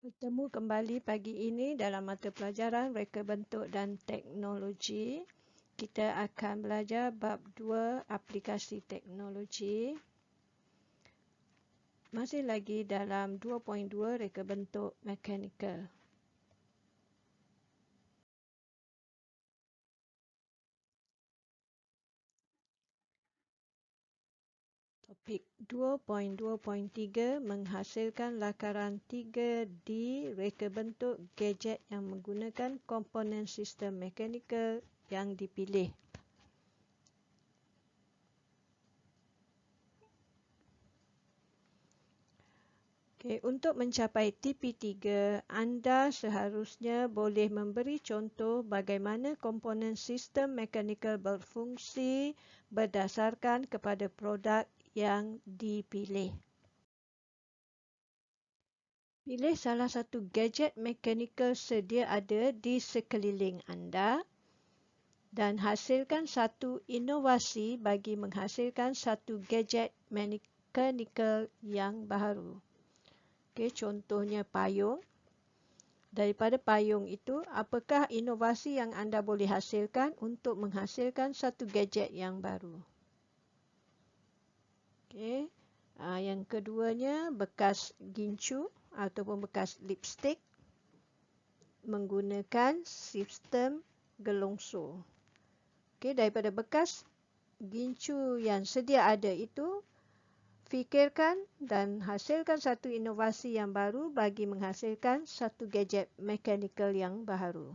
Bertemu kembali pagi ini dalam mata pelajaran Reka Bentuk dan Teknologi. Kita akan belajar bab 2 aplikasi teknologi. Masih lagi dalam 2.2 Reka Bentuk Mechanical. Topik 2.2.3 menghasilkan lakaran 3D reka bentuk gadget yang menggunakan komponen sistem mekanikal yang dipilih. Untuk mencapai TP3, anda seharusnya boleh memberi contoh bagaimana komponen sistem mekanikal berfungsi berdasarkan kepada produk yang dipilih. Pilih salah satu gadget mekanikal sedia ada di sekeliling anda dan hasilkan satu inovasi bagi menghasilkan satu gadget mekanikal yang baru. Contohnya payung. Daripada payung itu, apakah inovasi yang anda boleh hasilkan untuk menghasilkan satu gadget yang baru? Yang keduanya, bekas gincu ataupun bekas lipstick menggunakan sistem gelongso. Daripada bekas gincu yang sedia ada itu, fikirkan dan hasilkan satu inovasi yang baru bagi menghasilkan satu gadget mekanikal yang baru.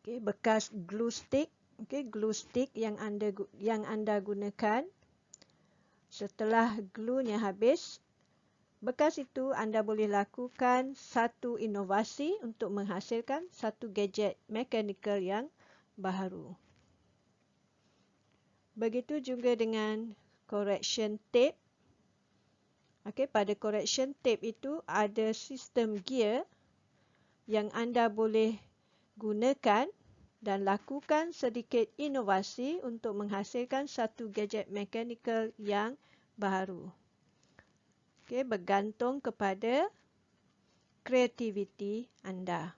Bekas glue stick, glue stick yang anda gunakan, setelah glue-nya habis, bekas itu anda boleh lakukan satu inovasi untuk menghasilkan satu gadget mekanikal yang baru. Begitu juga dengan correction tape. Pada correction tape itu ada sistem gear yang anda boleh gunakan dan lakukan sedikit inovasi untuk menghasilkan satu gadget mekanikal yang baru. Bergantung kepada kreativiti anda.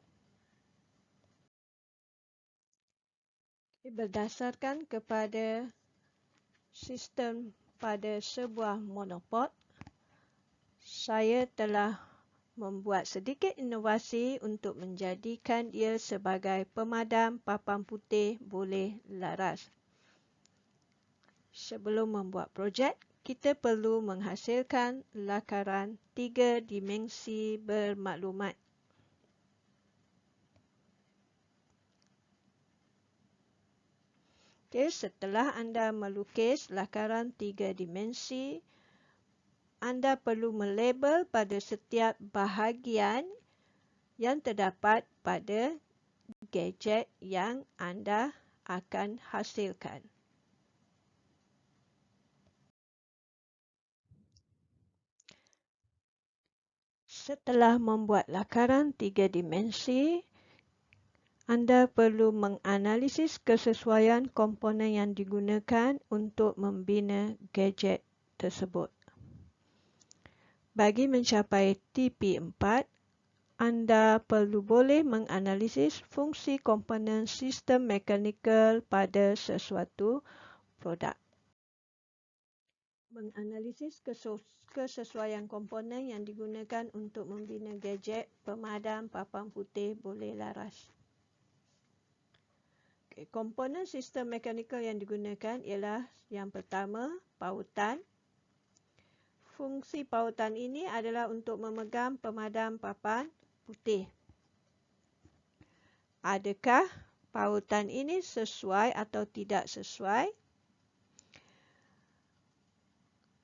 Berdasarkan kepada sistem pada sebuah monopod, saya telah membuat sedikit inovasi untuk menjadikan ia sebagai pemadam papan putih boleh laras. Sebelum membuat projek, kita perlu menghasilkan lakaran 3 dimensi bermaklumat. Setelah anda melukis lakaran 3 dimensi, anda perlu melabel pada setiap bahagian yang terdapat pada gadget yang anda akan hasilkan. Setelah membuat lakaran 3 dimensi, anda perlu menganalisis kesesuaian komponen yang digunakan untuk membina gadget tersebut. Bagi mencapai TP4, anda perlu boleh menganalisis fungsi komponen sistem mekanikal pada sesuatu produk. Menganalisis kesesuaian komponen yang digunakan untuk membina gadget pemadam papan putih boleh laras. Komponen sistem mekanikal yang digunakan ialah yang pertama, pautan. Fungsi pautan ini adalah untuk memegang pemadam papan putih. Adakah pautan ini sesuai atau tidak sesuai?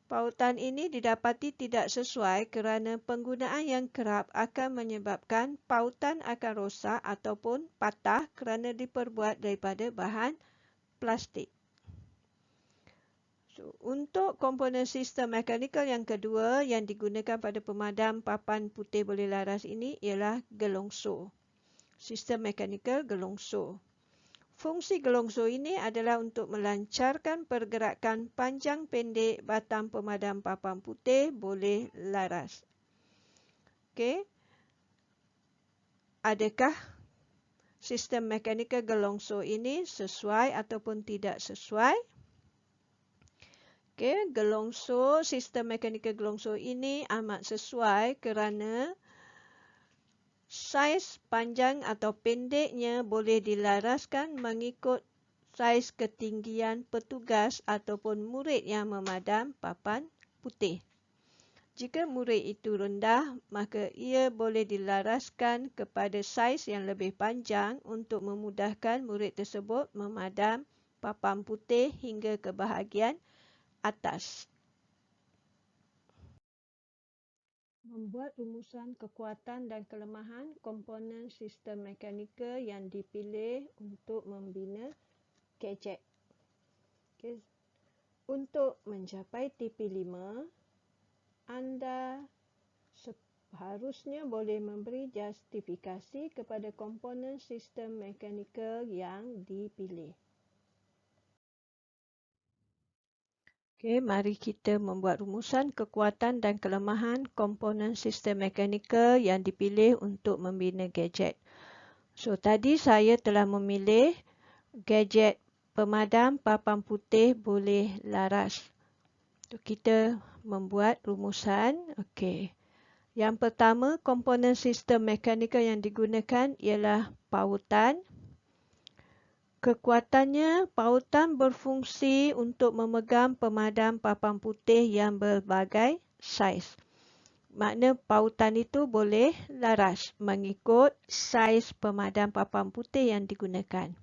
Pautan ini didapati tidak sesuai kerana penggunaan yang kerap akan menyebabkan pautan akan rosak ataupun patah kerana diperbuat daripada bahan plastik. Untuk komponen sistem mekanikal yang kedua yang digunakan pada pemadam papan putih boleh laras ini ialah gelongso. Sistem mekanikal gelongso. Fungsi gelongso ini adalah untuk melancarkan pergerakan panjang pendek batang pemadam papan putih boleh laras. Okey. Adakah sistem mekanikal gelongso ini sesuai ataupun tidak sesuai? Okey, sistem mekanikal gelongso ini amat sesuai kerana saiz panjang atau pendeknya boleh dilaraskan mengikut saiz ketinggian petugas ataupun murid yang memadam papan putih. Jika murid itu rendah, maka ia boleh dilaraskan kepada saiz yang lebih panjang untuk memudahkan murid tersebut memadam papan putih hingga ke bahagian atas. Membuat rumusan kekuatan dan kelemahan komponen sistem mekanikal yang dipilih untuk membina gadget. Okay. Untuk mencapai TP5, anda seharusnya boleh memberi justifikasi kepada komponen sistem mekanikal yang dipilih. Okey, mari kita membuat rumusan kekuatan dan kelemahan komponen sistem mekanikal yang dipilih untuk membina gadget. So, tadi saya telah memilih gadget pemadam papan putih boleh laras. So, kita membuat rumusan. Okey. Yang pertama, komponen sistem mekanikal yang digunakan ialah pautan. Kekuatannya, pautan berfungsi untuk memegang pemadam papan putih yang berbagai saiz. Makna pautan itu boleh laras mengikut saiz pemadam papan putih yang digunakan.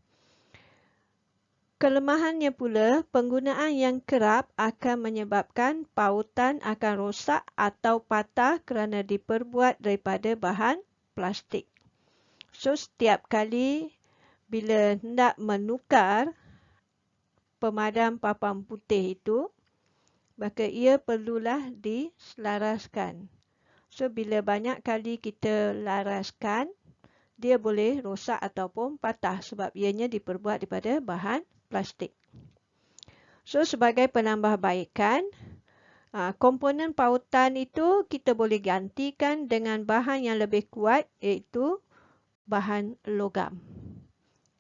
Kelemahannya pula, penggunaan yang kerap akan menyebabkan pautan akan rosak atau patah kerana diperbuat daripada bahan plastik. So, setiap kali bila hendak menukar pemadam papan putih itu, maka ia perlulah diselaraskan. So, bila banyak kali kita laraskan, dia boleh rosak ataupun patah sebab ianya diperbuat daripada bahan plastik. So, sebagai penambahbaikan, komponen pautan itu kita boleh gantikan dengan bahan yang lebih kuat iaitu bahan logam.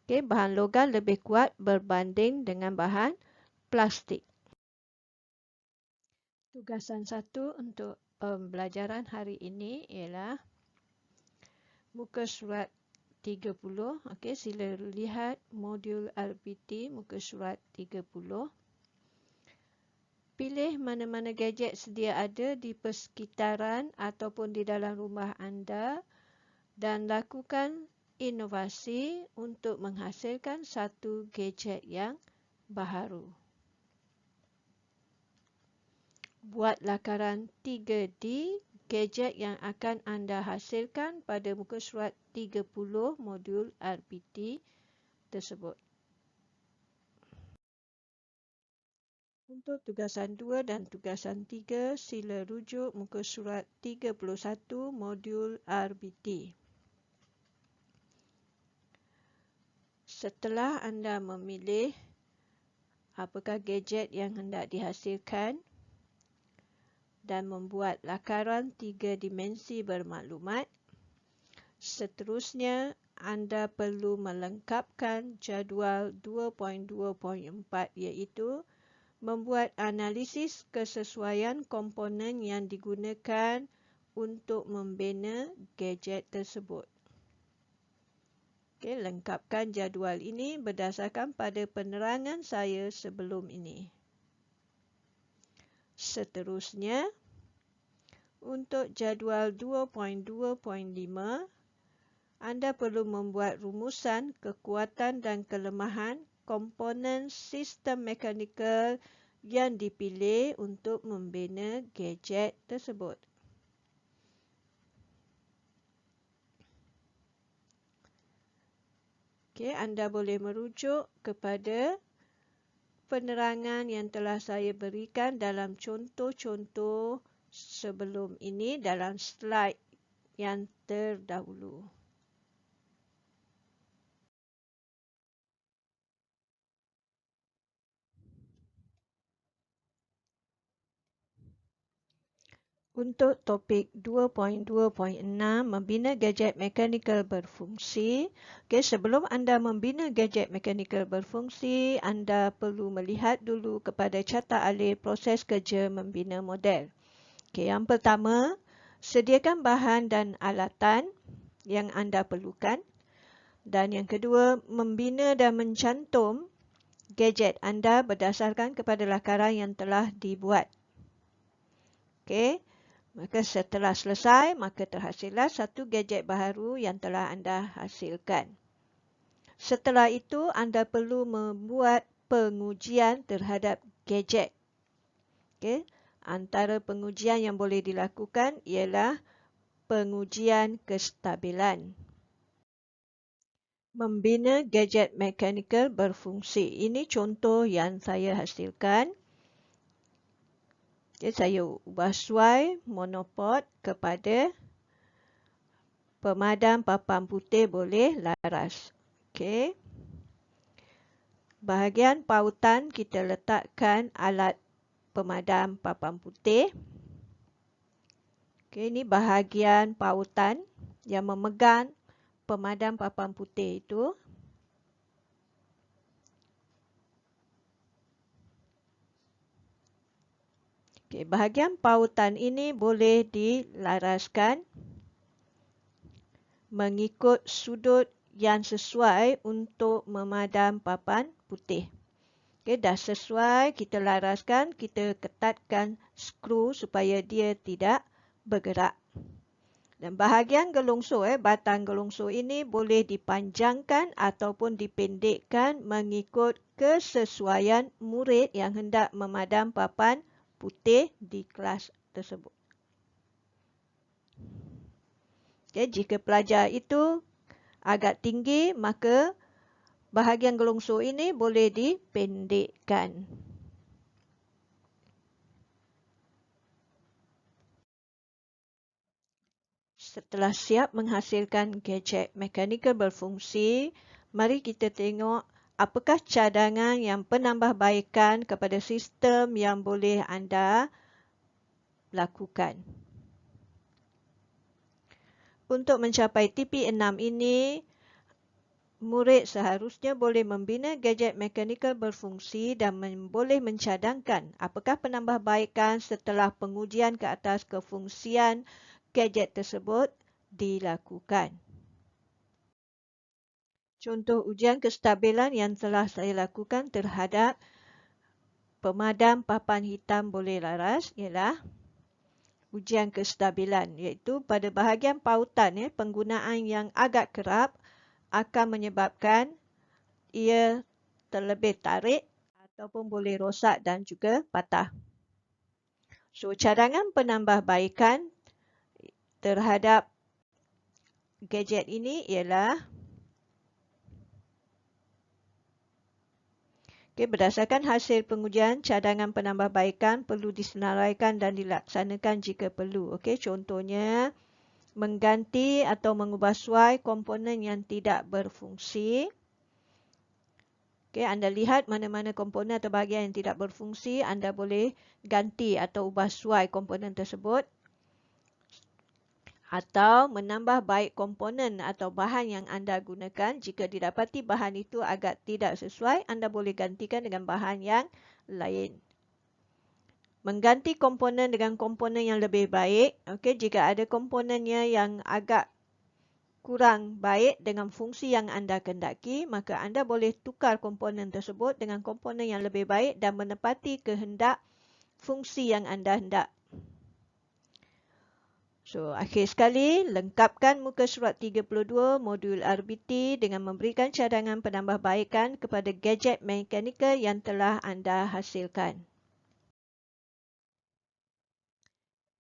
Okay, bahan logam lebih kuat berbanding dengan bahan plastik. Tugasan 1 untuk pembelajaran hari ini ialah muka surat 30. Okey, sila lihat modul RPT muka surat 30. Pilih mana-mana gadget sedia ada di persekitaran ataupun di dalam rumah anda dan lakukan inovasi untuk menghasilkan satu gadget yang baharu. Buat lakaran 3D gadget yang akan anda hasilkan pada muka surat 30 modul RPT tersebut. Untuk tugasan 2 dan tugasan 3, sila rujuk muka surat 31 modul RPT. Setelah anda memilih apakah gadget yang hendak dihasilkan dan membuat lakaran 3 dimensi bermaklumat, seterusnya anda perlu melengkapkan jadual 2.2.4 iaitu membuat analisis kesesuaian komponen yang digunakan untuk membina gadget tersebut. Okey, lengkapkan jadual ini berdasarkan pada penerangan saya sebelum ini. Seterusnya, untuk jadual 2.2.5, anda perlu membuat rumusan kekuatan dan kelemahan komponen sistem mekanikal yang dipilih untuk membina gadget tersebut. Okey, anda boleh merujuk kepada penerangan yang telah saya berikan dalam contoh-contoh sebelum ini dalam slide yang terdahulu. Untuk topik 2.2.6 membina gadget mekanikal berfungsi. Okay, sebelum anda membina gadget mekanikal berfungsi, anda perlu melihat dulu kepada carta alih proses kerja membina model. Okay, yang pertama, sediakan bahan dan alatan yang anda perlukan. Dan yang kedua, membina dan mencantum gadget anda berdasarkan kepada lakaran yang telah dibuat. Okay. Maka setelah selesai, maka terhasillah satu gadget baharu yang telah anda hasilkan. Setelah itu, anda perlu membuat pengujian terhadap gadget. Okay. Antara pengujian yang boleh dilakukan ialah pengujian kestabilan. Membina gadget mekanikal berfungsi. Ini contoh yang saya hasilkan. Okay, saya ubah suai monopod kepada pemadam papan putih boleh laras. Okey. Bahagian pautan kita letakkan alat pemadam papan putih. Okey, ini bahagian pautan yang memegang pemadam papan putih itu. Okey, bahagian pautan ini boleh dilaraskan mengikut sudut yang sesuai untuk memadam papan putih. Okey, dah sesuai, kita laraskan, kita ketatkan skru supaya dia tidak bergerak. Dan bahagian gelongso, batang gelongso ini boleh dipanjangkan ataupun dipendekkan mengikut kesesuaian murid yang hendak memadam papan putih di kelas tersebut. Okay, jika pelajar itu agak tinggi, maka bahagian gelongso ini boleh dipendekkan. Setelah siap menghasilkan gadget mekanikal berfungsi, mari kita tengok apakah cadangan yang penambahbaikan kepada sistem yang boleh anda lakukan. Untuk mencapai TP6 ini, murid seharusnya boleh membina gadget mekanikal berfungsi dan boleh mencadangkan apakah penambahbaikan setelah pengujian ke atas kefungsian gadget tersebut dilakukan. Contoh ujian kestabilan yang telah saya lakukan terhadap pemadam papan hitam boleh laras ialah ujian kestabilan, iaitu pada bahagian pautan, penggunaan yang agak kerap akan menyebabkan ia terlebih tarik ataupun boleh rosak dan juga patah. So, cadangan penambahbaikan terhadap gadget ini ialah berdasarkan hasil pengujian, cadangan penambahbaikan perlu disenaraikan dan dilaksanakan jika perlu. Contohnya, mengganti atau mengubah suai komponen yang tidak berfungsi. Anda lihat mana-mana komponen atau bahagian yang tidak berfungsi, anda boleh ganti atau ubah suai komponen tersebut. Atau menambah baik komponen atau bahan yang anda gunakan. Jika didapati bahan itu agak tidak sesuai, anda boleh gantikan dengan bahan yang lain. Mengganti komponen dengan komponen yang lebih baik. Jika ada komponennya yang agak kurang baik dengan fungsi yang anda kehendaki, maka anda boleh tukar komponen tersebut dengan komponen yang lebih baik dan menepati kehendak fungsi yang anda hendak. So, akhir sekali, lengkapkan muka surat 32 modul RBT dengan memberikan cadangan penambahbaikan kepada gadget mekanikal yang telah anda hasilkan.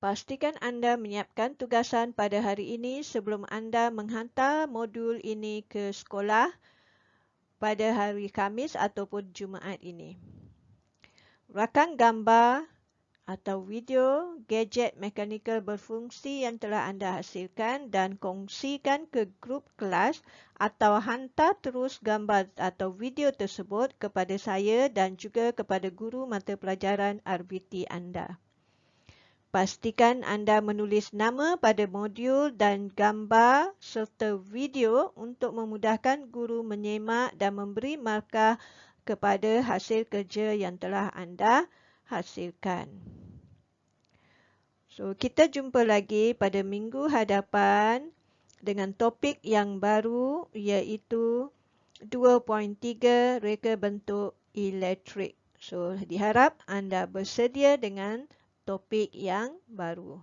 Pastikan anda menyiapkan tugasan pada hari ini sebelum anda menghantar modul ini ke sekolah pada hari Khamis ataupun Jumaat ini. Rakam gambar atau video gadget mekanikal berfungsi yang telah anda hasilkan dan kongsikan ke grup kelas atau hantar terus gambar atau video tersebut kepada saya dan juga kepada guru mata pelajaran RBT anda. Pastikan anda menulis nama pada modul dan gambar serta video untuk memudahkan guru menyemak dan memberi markah kepada hasil kerja yang telah anda hasilkan. So, kita jumpa lagi pada minggu hadapan dengan topik yang baru iaitu 2.3 reka bentuk elektrik. So, diharap anda bersedia dengan topik yang baru.